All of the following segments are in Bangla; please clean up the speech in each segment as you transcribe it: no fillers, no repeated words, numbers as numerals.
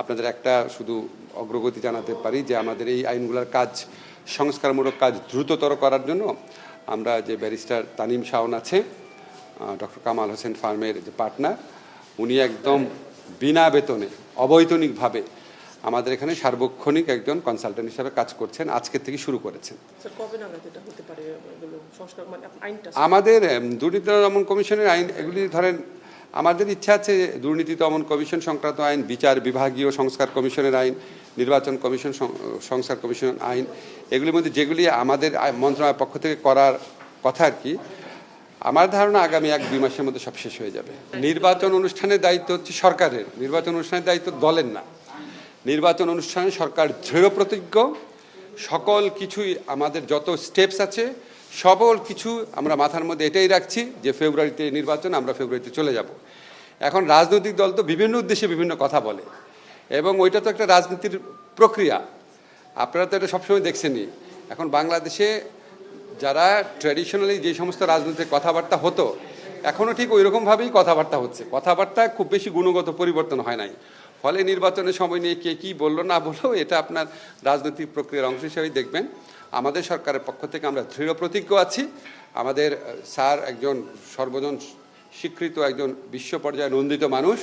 আপনাদের একটা শুধু অগ্রগতি জানাতে পারি যে আমাদের এই আইনগুলোর কাজ সংস্কারমূলক কাজ দ্রুততর করার জন্য আমরা যে ব্যারিস্টার তানিম শাওন আছে ডক্টর কামাল হোসেন ফার্মের যে পার্টনার উনি একদম বিনা বেতনে অবৈতনিকভাবে আমাদের এখানে সার্বক্ষণিক একজন কনসালটেন্ট হিসাবে কাজ করছেন, আজকে থেকে শুরু করেছেন। আমাদের দুর্নীতি দমন কমিশনের আইন এগুলি ধরেন আমাদের ইচ্ছা আছে দুর্নীতি দমন কমিশন সংক্রান্ত আইন, বিচার বিভাগীয় সংস্কার কমিশনের আইন, নির্বাচন কমিশন সংস্কার কমিশন আইন, এগুলির মধ্যে যেগুলি আমাদের মন্ত্রণালয়ের পক্ষ থেকে করার কথা আর কি, আমার ধারণা আগামী 1-2 মাসের মধ্যে সব শেষ হয়ে যাবে। নির্বাচন অনুষ্ঠানের দায়িত্ব হচ্ছে সরকারের, নির্বাচন অনুষ্ঠানের দায়িত্ব দলের না। নির্বাচন অনুষ্ঠানে সরকার দৃঢ় প্রতিজ্ঞ, সকল কিছুই আমাদের যত স্টেপস আছে সকল কিছু আমরা মাথার মধ্যে এটাই রাখছি যে ফেব্রুয়ারিতে নির্বাচন, আমরা ফেব্রুয়ারিতে চলে যাব। এখন রাজনৈতিক দল তো বিভিন্ন উদ্দেশ্যে বিভিন্ন কথা বলে এবং ওইটা তো একটা রাজনীতির প্রক্রিয়া, আপনারা তো এটা সবসময় দেখছেনই। এখন বাংলাদেশে যারা ট্র্যাডিশনালি যে সমস্ত রাজনৈতিক কথাবার্তা হতো এখনও ঠিক ওই রকমভাবেই কথাবার্তা হচ্ছে, কথাবার্তা খুব বেশি গুণগত পরিবর্তন হয় নাই। ফলে নির্বাচনের সময় নিয়ে কে কী বললো না বললো এটা আপনার রাজনৈতিক প্রক্রিয়ার অংশ হিসেবেই দেখবেন। আমাদের সরকারের পক্ষ থেকে আমরা দৃঢ় প্রতিজ্ঞ আছি। আমাদের স্যার একজন সর্বজন স্বীকৃত একজন বিশ্ব পর্যায়ে নন্দিত মানুষ,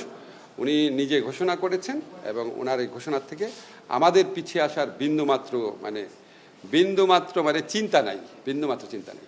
উনি নিজে ঘোষণা করেছেন এবং ওনার এই ঘোষণার থেকে আমাদের পিছিয়ে আসার বিন্দুমাত্র মানে চিন্তা নাই, বিন্দুমাত্র চিন্তা নেই।